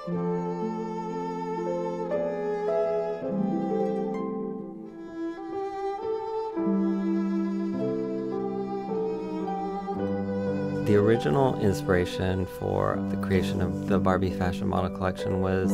The original inspiration for the creation of the Barbie fashion model collection was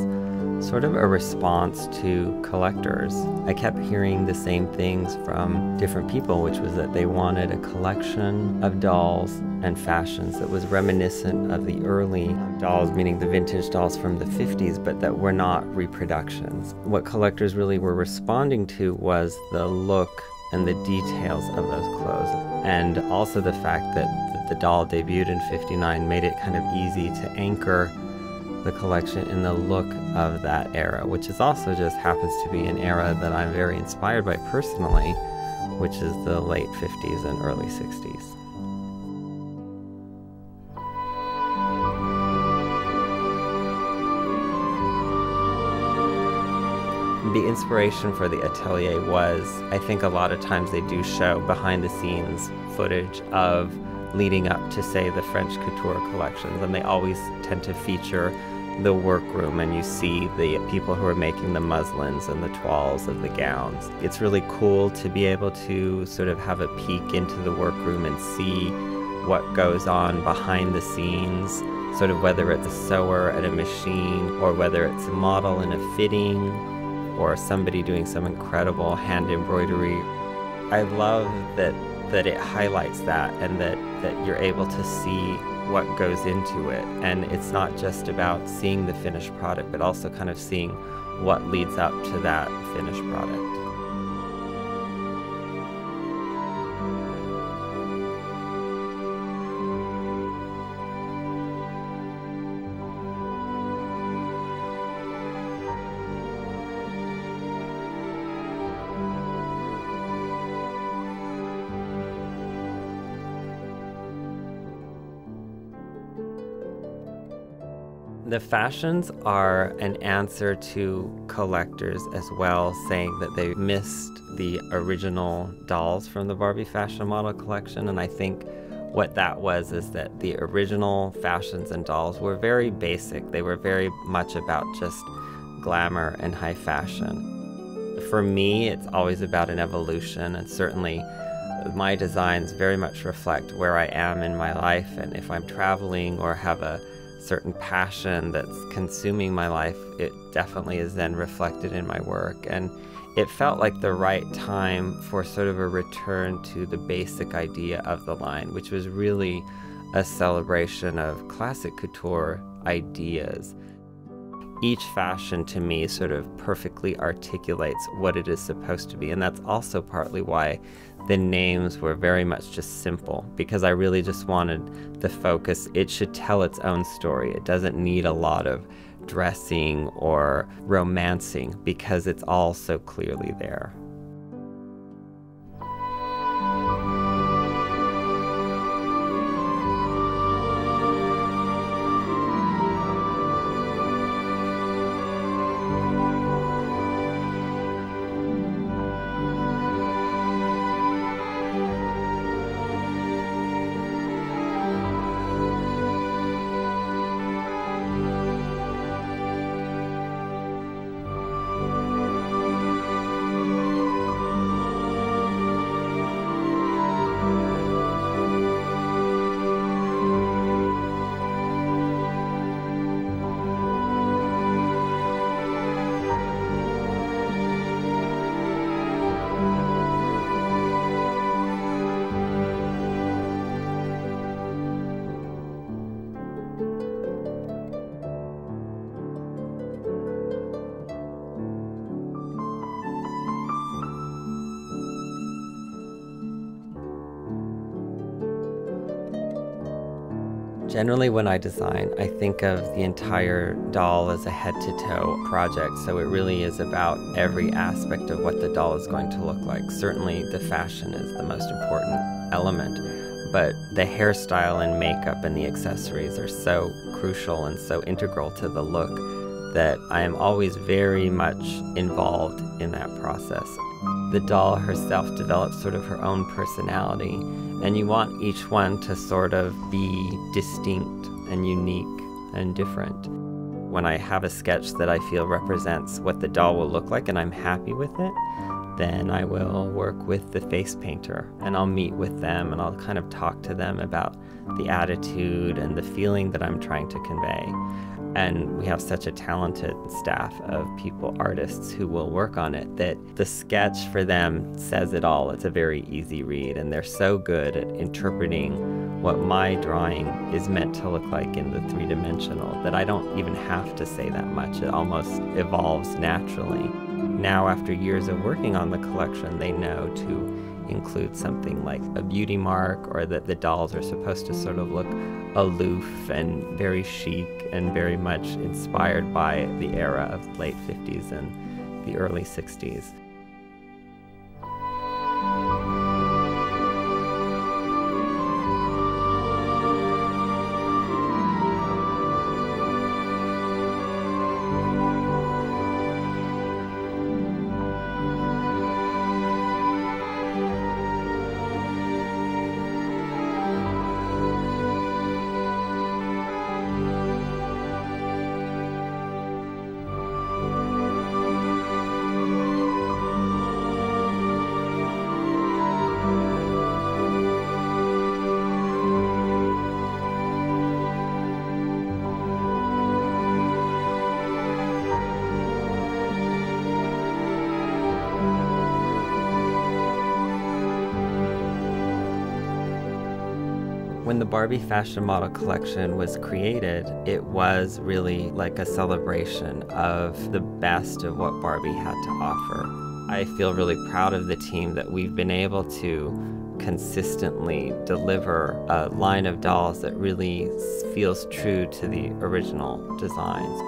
sort of a response to collectors. I kept hearing the same things from different people, which was that they wanted a collection of dolls and fashions that was reminiscent of the early dolls, meaning the vintage dolls from the 50s, but that were not reproductions. What collectors really were responding to was the look and the details of those clothes, and also the fact that the doll debuted in '59 made it kind of easy to anchor the collection in the look of that era, which is also just happens to be an era that I'm very inspired by personally, which is the late 50s and early 60s. The inspiration for the Atelier was, I think a lot of times they do show behind the scenes footage of leading up to, say, the French couture collections, and they always tend to feature the workroom, and you see the people who are making the muslins and the toiles of the gowns. It's really cool to be able to sort of have a peek into the workroom and see what goes on behind the scenes, sort of whether it's a sewer at a machine or whether it's a model in a fitting or somebody doing some incredible hand embroidery. I love that it highlights that, and that you're able to see what goes into it. And it's not just about seeing the finished product, but also kind of seeing what leads up to that finished product. The fashions are an answer to collectors as well, saying that they missed the original dolls from the Barbie fashion model collection. And I think what that was is that the original fashions and dolls were very basic. They were very much about just glamour and high fashion. For me, it's always about an evolution, and certainly my designs very much reflect where I am in my life, and if I'm traveling or have a certain passion that's consuming my life, it definitely is then reflected in my work. And it felt like the right time for sort of a return to the basic idea of the line, which was really a celebration of classic couture ideas. Each fashion to me sort of perfectly articulates what it is supposed to be, and that's also partly why the names were very much just simple, because I really just wanted the focus. It should tell its own story. It doesn't need a lot of dressing or romancing because it's all so clearly there. Generally, when I design, I think of the entire doll as a head-to-toe project, so it really is about every aspect of what the doll is going to look like. Certainly, the fashion is the most important element, but the hairstyle and makeup and the accessories are so crucial and so integral to the look that I am always very much involved in that process. The doll herself develops sort of her own personality, and you want each one to sort of be distinct and unique and different. When I have a sketch that I feel represents what the doll will look like and I'm happy with it, then I will work with the face painter and I'll meet with them and I'll kind of talk to them about the attitude and the feeling that I'm trying to convey. And we have such a talented staff of people, artists, who will work on it, that the sketch for them says it all. It's a very easy read, and they're so good at interpreting what my drawing is meant to look like in the three-dimensional that I don't even have to say that much. It almost evolves naturally. Now, after years of working on the collection, they know to include something like a beauty mark, or that the dolls are supposed to sort of look aloof and very chic and very much inspired by the era of the late 50s and the early 60s. When the Barbie Fashion Model Collection was created, it was really like a celebration of the best of what Barbie had to offer. I feel really proud of the team that we've been able to consistently deliver a line of dolls that really feels true to the original designs.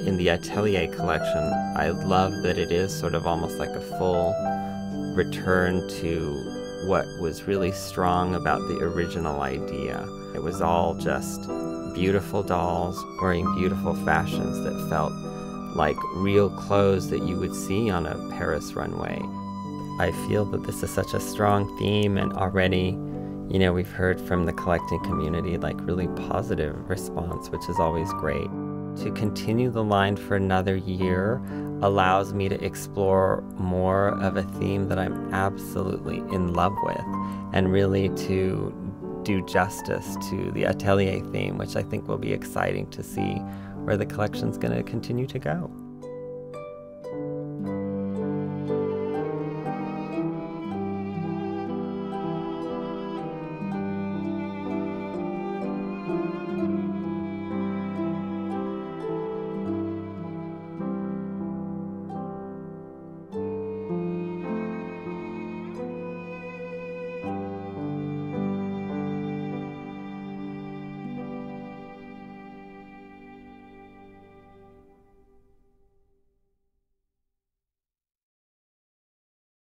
In the Atelier collection, I love that it is sort of almost like a full return to what was really strong about the original idea. It was all just beautiful dolls wearing beautiful fashions that felt like real clothes that you would see on a Paris runway. I feel that this is such a strong theme, and already, you know, we've heard from the collecting community like really positive response, which is always great. To continue the line for another year allows me to explore more of a theme that I'm absolutely in love with, and really to do justice to the Atelier theme, which I think will be exciting to see where the collection's going to continue to go.